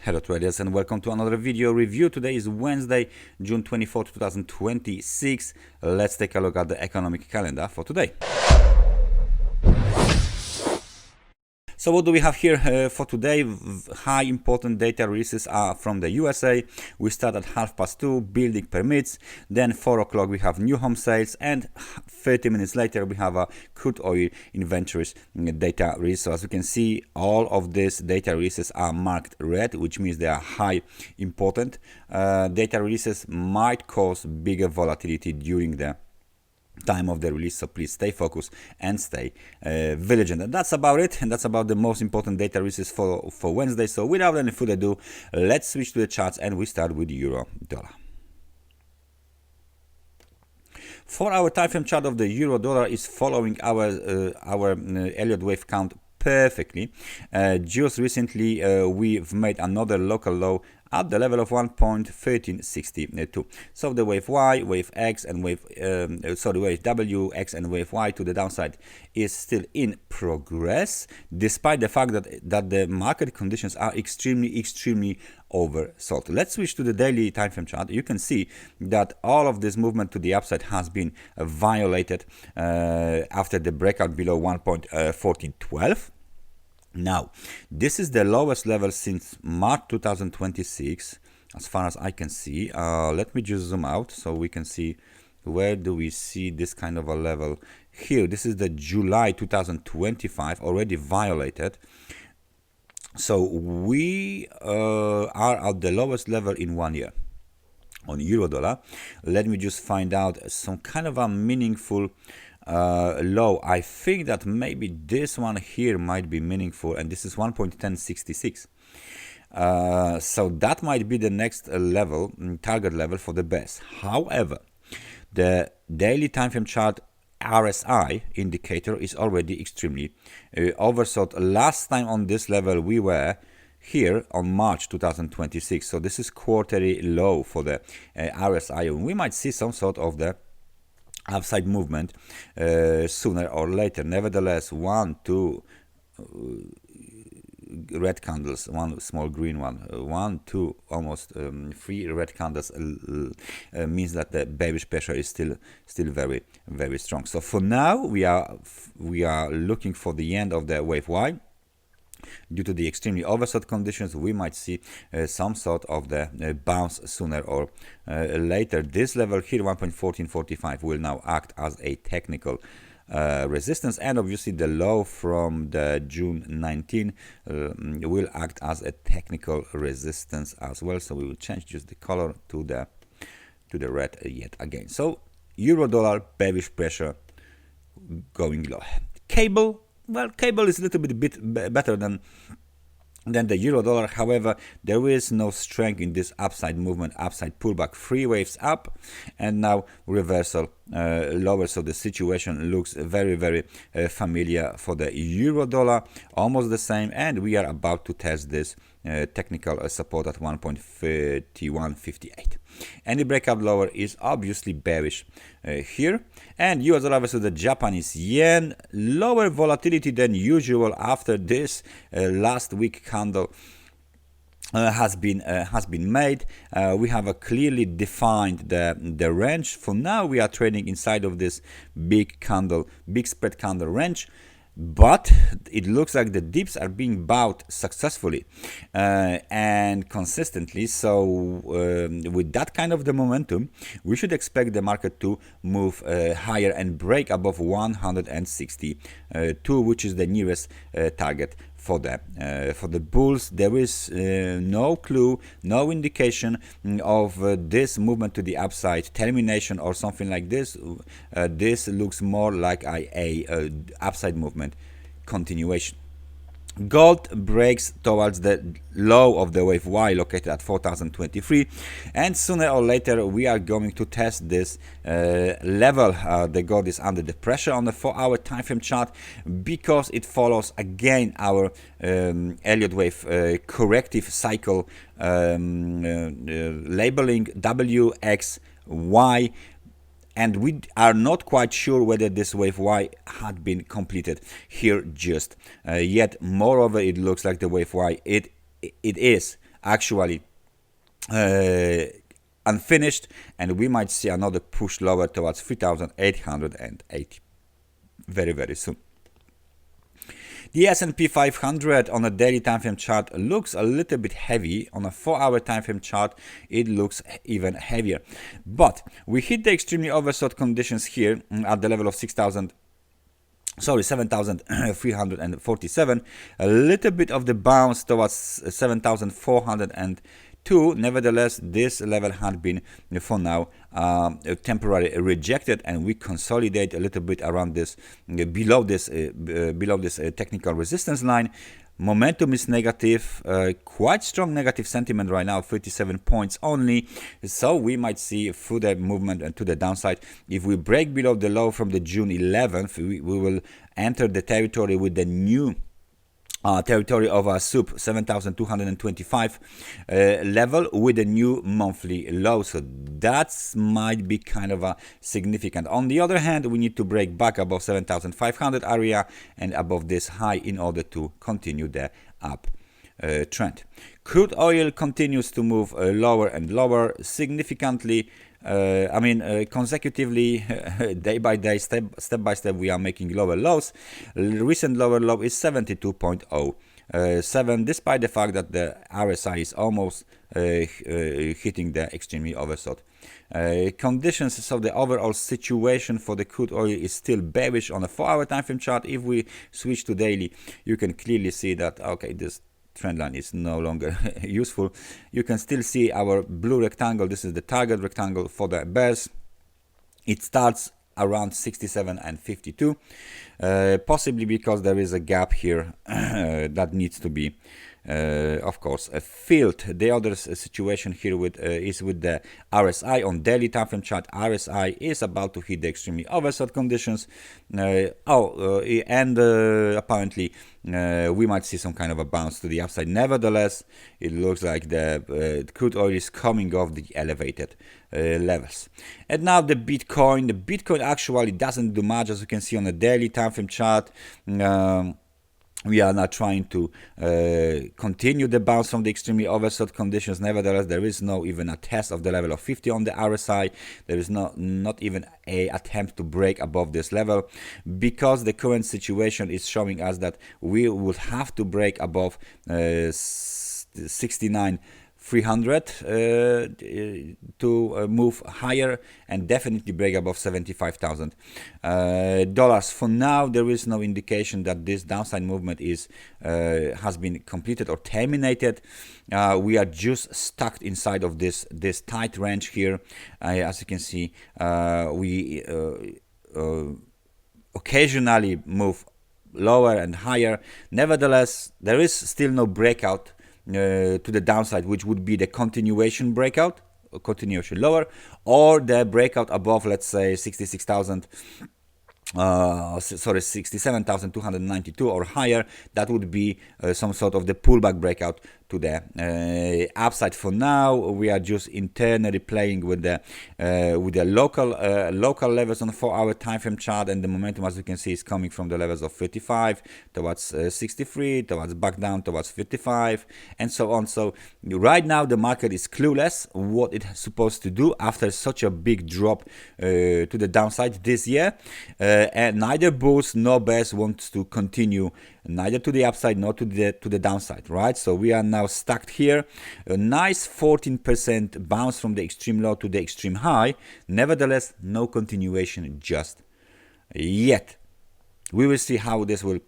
Hello traders and welcome to another video review. Today is Wednesday, June 24th, 2026. Let's take a look at the economic calendar for today. So what do we have here for today? High important data releases are from the USA. We start at 2:30, building permits. Then 4 o'clock we have new home sales, and 30 minutes later we have a crude oil inventories data release. So as you can see, all of these data releases are marked red, which means they are high important. Data releases might cause bigger volatility during the time of the release, so please stay focused and stay vigilant. And that's about it, and that's about the most important data releases for Wednesday. So without any further ado, let's switch to the charts, and we start with euro dollar. For our time frame chart of the euro dollar is following our Elliott wave count perfectly. Just recently we've made another local low at the level of 1.1362. So the wave Y, wave X, and wave W, X, and wave Y to the downside is still in progress, despite the fact that the market conditions are extremely oversold. Let's switch to the daily time frame chart. You can see that all of this movement to the upside has been violated after the breakout below 1.1412. Now, this is the lowest level since March 2026, as far as I can see. Let me just zoom out so we can see where do we see this kind of a level. Here, this is the July 2025, already violated. So we are at the lowest level in 1 year on euro dollar. Let me just find out some kind of a meaningful low. I think that maybe this one here might be meaningful, and this is 1.1066. So that might be the next level, target level for the best. However, the daily time frame chart RSI indicator is already extremely oversold. Last time on this level we were here on March 2026. So this is quarterly low for the RSI, and we might see some sort of the upside movement sooner or later. Nevertheless, 1, 2 red candles, one small green one, 1, 2, almost 3 red candles means that the bearish pressure is still very strong. So for now we are looking for the end of the wave Y. Due to the extremely oversold conditions, we might see some sort of the bounce sooner or later. This level here, 1.1445, will now act as a technical resistance, and obviously the low from the June 19 will act as a technical resistance as well. So we will change just the color to the red yet again. So euro dollar bearish pressure going low. Cable. Well, cable is a little bit better than the euro dollar. However, there is no strength in this upside movement, upside pullback. 3 waves up and now reversal lower. So the situation looks very familiar for the euro dollar, almost the same, and we are about to test this technical support at 1.3158. Any breakout lower is obviously bearish here. And US dollar versus the Japanese yen, lower volatility than usual after this last week candle has been made. We have a clearly defined the range. For now we are trading inside of this big spread candle range, but it looks like the dips are being bought successfully and consistently. So with that kind of the momentum, we should expect the market to move higher and break above 162, which is the nearest target for the bulls. There is no clue, no indication of this movement to the upside termination or something like this. This looks more like a upside movement continuation. Gold breaks towards the low of the wave Y located at 4023, and sooner or later we are going to test this level. The gold is under the pressure on the 4-hour time frame chart because it follows again our Elliott wave corrective cycle labeling WXY. And we are not quite sure whether this wave Y had been completed here just yet. Moreover, it looks like the wave Y it is actually unfinished, and we might see another push lower towards 3,880 very, very soon. The S&P 500 on a daily time frame chart looks a little bit heavy. On a 4-hour time frame chart, it looks even heavier. But we hit the extremely oversold conditions here at the level of 7,347. A little bit of the bounce towards 7,402. Nevertheless, this level had been for now temporarily rejected, and we consolidate a little bit around this, below this technical resistance line. Momentum is negative, quite strong negative sentiment right now, 37 points only. So we might see further movement and to the downside. If we break below the low from the June 11th, we will enter the territory with the new territory of a sub 7,225 level with a new monthly low. So that might be kind of a significant. On the other hand, we need to break back above 7,500 area and above this high in order to continue the up trend. Crude oil continues to move lower and lower significantly. Consecutively, day by day, step by step, we are making lower lows. Recent lower low is 72.07, despite the fact that the RSI is almost hitting the extremely oversold conditions. So the overall situation for the crude oil is still bearish on a 4-hour time frame chart. If we switch to daily, you can clearly see that, okay, this trend line is no longer useful. You can still see our blue rectangle. This is the target rectangle for the bears. It starts around 67 and 52, possibly because there is a gap here that needs to be of course filled. The other situation here is with the RSI on daily time frame chart. RSI is about to hit the extremely oversold conditions, apparently we might see some kind of a bounce to the upside. Nevertheless, it looks like the crude oil is coming off the elevated levels. And now the Bitcoin actually doesn't do much, as you can see on the daily time frame chart. We are now trying to continue the bounce from the extremely oversold conditions. Nevertheless, there is no even a test of the level of 50 on the RSI. There is not even a attempt to break above this level, because the current situation is showing us that we would have to break above 69,300 to move higher, and definitely break above $75,000. For now, there is no indication that this downside movement has been completed or terminated. We are just stuck inside of this tight range here. As you can see, we occasionally move lower and higher. Nevertheless, there is still no breakout to the downside, which would be the continuation breakout, continuation lower, or the breakout above, let's say 67,292 or higher. That would be some sort of the pullback breakout to the upside. For now, we are just internally playing with the local levels on the 4-hour time frame chart, and the momentum, as you can see, is coming from the levels of 55 towards 63, towards back down towards 55, and so on. So right now the market is clueless what it's supposed to do after such a big drop to the downside this year, and neither bulls nor bears want to continue, neither to the upside nor to the downside, right? So we are now stuck here. A nice 14% bounce from the extreme low to the extreme high. Nevertheless, no continuation just yet. We will see how this will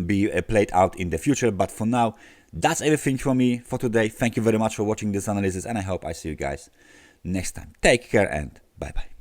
be played out in the future, but for now, that's everything from me for today. Thank you very much for watching this analysis, and I hope I see you guys next time. Take care and bye bye.